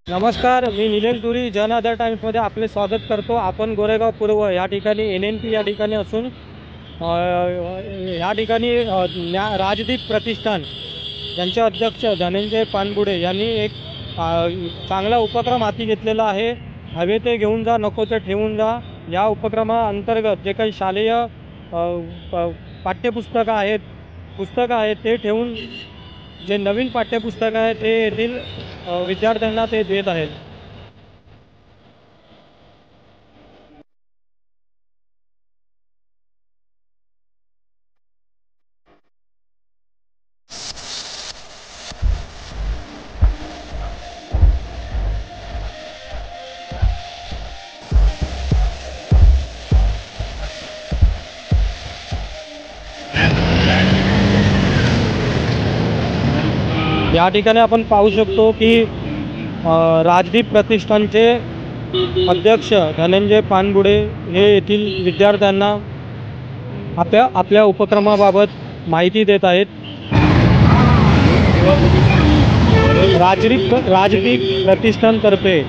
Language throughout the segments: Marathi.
नमस्कार, मी निलेश दुरी जन आधार टाइम्समध्ये आपले स्वागत करतो। आपण गोरेगाव पूर्व या ठिकाणी NNP या ठिकाणी असून या ठिकाणी राजदीप प्रतिष्ठान यांचे अध्यक्ष धनंजय पानबुडे यांनी एक चांगला उपक्रम हाती घेतलेला आहे। हवे ते घेऊन जा, नको ते ठेवून जा या उपक्रमाअंतर्गत जे काही शालेय पुस्तकं आहेत ते ठेवून जे नवीन पाठ्यपुस्तक आहे ते येथील विद्यार्थ्यांना ते देत आहेत। या ठिकाणी आपण पाहू शकतो की राजदीप प्रतिष्ठानचे अध्यक्ष धनंजय पानबुडे हे येथील विद्यार्थ्यांना आपल्या उपक्रमाबाबत माहिती देत आहेत। राजदीप प्रतिष्ठानतर्फे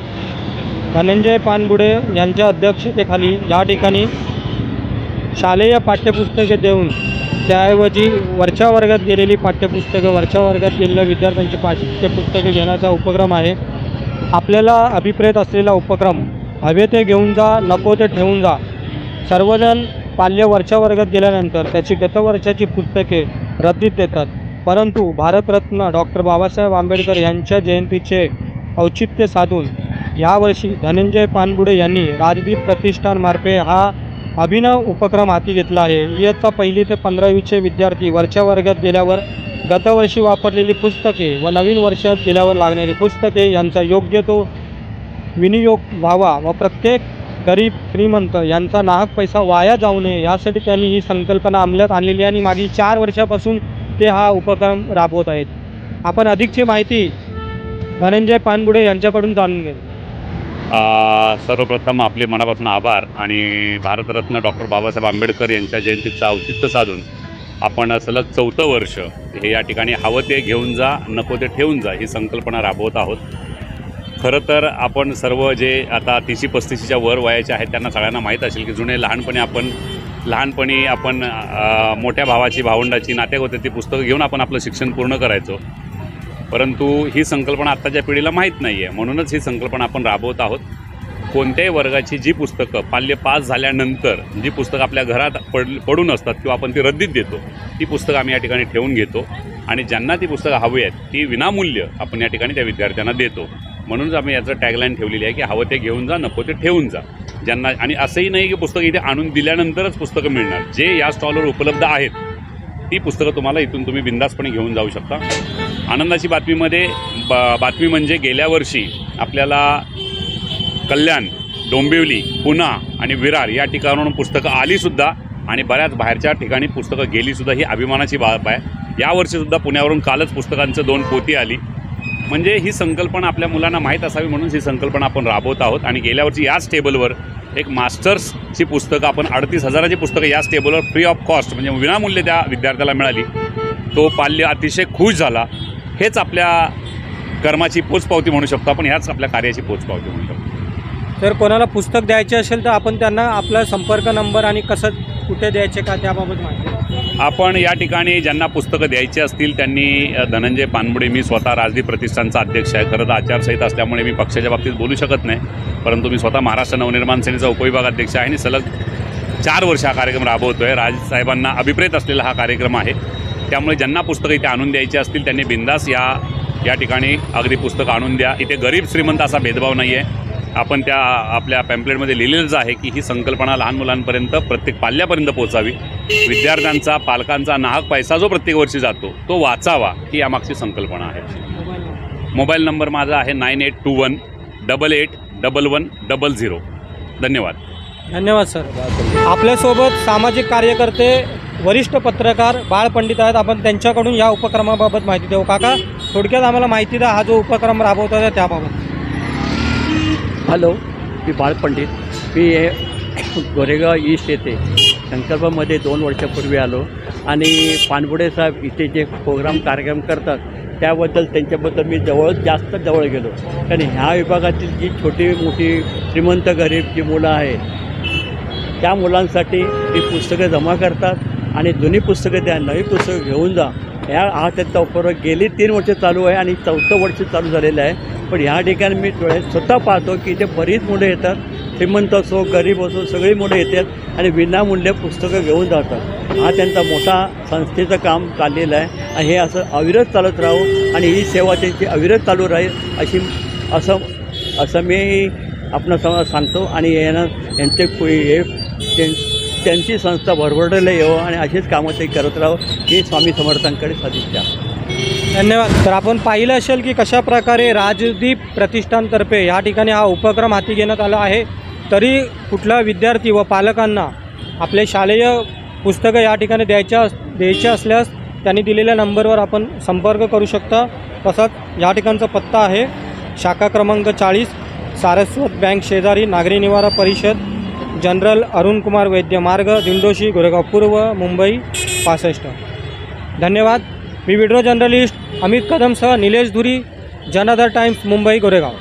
धनंजय पानबुडे यांच्या अध्यक्षतेखाली या ठिकाणी शालेय पाठ्यपुस्तके देऊन त्याऐवजी वरच्या वर्गात गेलेली पाठ्यपुस्तकं वरच्या वर्गात गेलेल्या विद्यार्थ्यांची पाठ्यपुस्तके घेण्याचा उपक्रम आहे। आपल्याला अभिप्रेत असलेला उपक्रम हवे ते घेऊन जा, नको ते ठेवून जा। सर्वजण पाल्य वरच्या वर्गात गेल्यानंतर त्याची गतवर्षाची पुस्तके रद्दीत देतात, परंतु भारतरत्न डॉक्टर बाबासाहेब आंबेडकर यांच्या जयंतीचे औचित्य साधून यावर्षी धनंजय पानबुडे यांनी राजदीप प्रतिष्ठानमार्फे हा अभिनव उपक्रम हाती घेतला आहे। इयत्ता 1ली ते 15वीचे विद्यार्थी वरच्या वर्गात गेल्यावर गतवर्षी वापरलेली पुस्तके व नवीन वर्षात गेल्यावर लागणारी पुस्तके यांचा योग्य तो विनियोग व्हावा व प्रत्येक गरीब श्रीमंत यांचा नाहक पैसा वाया जाऊ नये यासाठी त्यांनी ही संकल्पना अंमलात आणलेली आणि मागील 4 वर्षापासून ते हा उपक्रम राबवत आहेत। आपण अधिकची माहिती धनंजय पानबुडे यांच्याकडून जाणून घेऊ। सर्वप्रथम आपले मनापासून आभार आणि भारतरत्न डॉक्टर बाबासाहेब आंबेडकर यांच्या जयंतीचं औचित्य साधून आपण सलग 4थं वर्ष हे या ठिकाणी हवं ते घेऊन जा, नको ते ठेवून जा ही संकल्पना राबवत आहोत। खरं तर आपण सर्व जे आता 30-35च्या वर वयाचे आहेत त्यांना सगळ्यांना माहीत असेल की लहानपणी आपण मोठ्या भावाची, भावंडाची, नातेगोत्याची पुस्तकं घेऊन आपण आपलं शिक्षण पूर्ण करायचो, परंतु ही संकल्पना आत्ताच्या पिढीला माहीत नाही आहे। म्हणूनच ही संकल्पना आपण राबवत आहोत। कोणत्याही वर्गाची जी पुस्तकं पाल्य पास झाल्यानंतर जी पुस्तकं आपल्या घरात पडून असतात किंवा आपण ती रद्दीत देतो, ती पुस्तकं आम्ही या ठिकाणी ठेवून घेतो आणि ज्यांना ती पुस्तकं हवी आहेत ती विनामूल्य आपण या ठिकाणी त्या विद्यार्थ्यांना देतो। म्हणूनच आम्ही याचं टॅगलाईन ठेवलेली आहे की हवं ते घेऊन जा, नको ते ठेवून जा। ज्यांना आणि असंही नाही की पुस्तकं इथे आणून दिल्यानंतरच पुस्तकं मिळणार, जे या स्टॉलवर उपलब्ध आहेत ती पुस्तकं तुम्हाला इथून तुम्ही बिनधास्तपणे घेऊन जाऊ शकता। आनंदाची बातमी म्हणजे गेल्या वर्षी आपल्याला कल्याण, डोंबिवली, पुणा आणि विरार या ठिकाणाहून पुस्तकं आलीसुद्धा आणि बऱ्याच बाहेरच्या ठिकाणी पुस्तकं गेलीसुद्धा, ही अभिमानाची बाब आहे। यावर्षीसुद्धा पुण्यावरून कालच पुस्तकांचं 2 पोती आली। म्हणजे ही संकल्पना आपल्या मुलांना माहीत असावी म्हणून ही संकल्पना आपण राबवत आहोत। आणि गेल्या वर्षी याच टेबलवर एक मास्टर्सची पुस्तकं आपण 38,000ची पुस्तकं याच टेबलवर फ्री ऑफ कॉस्ट म्हणजे विनामूल्य त्या विद्यार्थ्याला मिळाली। तो पाल्य अतिशय खुश झाला। हेच आपल्या कर्माची पोचपावती म्हणू शकतो आपण, ह्याच आपल्या कार्याची पोचपावती म्हणू शकतो। जर कोणाला पुस्तक द्यायचे असेल तर आपण त्यांना आपला संपर्क नंबर आणि कसं कुठे द्यायचे का त्याबाबत माहिती आपण या ठिकाणी ज्यांना पुस्तकं द्यायची असतील त्यांनी धनंजय पानबुडे, मी स्वतः राजदीप प्रतिष्ठानचा अध्यक्ष आहे। खरं तर आचारसंहिता असल्यामुळे मी पक्षाच्या बाबतीत बोलू शकत नाही, परंतु मी स्वतः महाराष्ट्र नवनिर्माण सेनेचा उपविभाग अध्यक्ष आहे आणि सलग 4 वर्ष हा कार्यक्रम राबवतो आहे। राजसाहेबांना अभिप्रेत असलेला हा कार्यक्रम आहे। त्यामुळे ज्यांना पुस्तकं इथे आणून द्यायची असतील त्यांनी बिंदास या ठिकाणी अगदी पुस्तकं आणून द्या। इथे गरीब श्रीमंत असा भेदभाव नाही आहे। आपण त्या आपल्या पॅम्पलेटमध्ये लिहिलेलंच आहे की ही संकल्पना लहान मुलांपर्यंत, प्रत्येक पाल्यापर्यंत पोहोचावी। विद्यार्थ्यांचा, पालकांचा नाहक पैसा जो प्रत्येक वर्षी जातो तो वाचावा, ही यामागची संकल्पना आहे। मोबाईल नंबर माझा आहे 9821881100। धन्यवाद सर। आपल्यासोबत सामाजिक कार्यकर्ते, वरिष्ठ पत्रकार बाळ पंडित आहेत। आपण त्यांच्याकडून या उपक्रमाबाबत माहिती देऊ। काका, थोडक्यात आम्हाला माहिती द्या, हा जो उपक्रम राबवता त्याबाबत। हॅलो, मी बाळ पंडित, मी गोरेगाव ईस्ट येथे संकल्पमध्ये 2 वर्षापूर्वी आलो आणि पानबुडे साहेब इथे जे कार्यक्रम करतात त्याबद्दल त्यांच्याबद्दल मी जास्त जवळ गेलो. कारण ह्या विभागातील जी छोटी मोठी श्रीमंत गरीब जी मुलं आहेत त्या मुलांसाठी ही पुस्तकं जमा करतात आणि जुनी पुस्तकं त्या नवी पुस्तकं घेऊन जा हा त्यांचा उपक्रम गेली 3 वर्ष चालू आहे आणि 4थं वर्ष चालू झालेलं आहे. पण ह्या ठिकाणी मी स्वतः पाहतो की इथे बरीच मुलं येतात, श्रीमंत असो गरीब असो सगळी मुलं येतात आणि विनामूल्य पुस्तकं घेऊन जातात. हा त्यांचा मोठा संस्थेचं काम चाललेलं आहे आणि हे असं अविरत चालत राहू आणि ही सेवा त्यांची अविरत चालू राहील असं मी आपणा सांगतो. आणि यांचे त्यांची संस्था भरभराटीला यावं आणि अशीच कामं ते करत राहावं ही स्वामी समर्थांकडे सदिच्छा. धन्यवाद. तर आपण पाहिलं असेल की कशा प्रकारे राजदीप प्रतिष्ठानतर्फे या ठिकाणी हा उपक्रम हाती घेण्यात आला आहे. तरी कुठला विद्यार्थी व पालकांना आपले शालेय पुस्तकं या ठिकाणी द्यायचे असल्यास त्यांनी दिलेल्या नंबरवर आपण संपर्क करू शकता. तसंच या ठिकाणचा पत्ता आहे शाखा क्रमांक 40 सारस्वत बँक शेजारी नागरी निवारा परिषद जनरल अरुण कुमार वैद्य मार्ग दिंडोशी गोरेगाव पूर्व मुंबई 65. धन्यवाद. मी व्हिडिओ जर्नलिस्ट अमित कदमसह निलेश धुरी, जनता टाइम्स मुंबई गोरेगाव.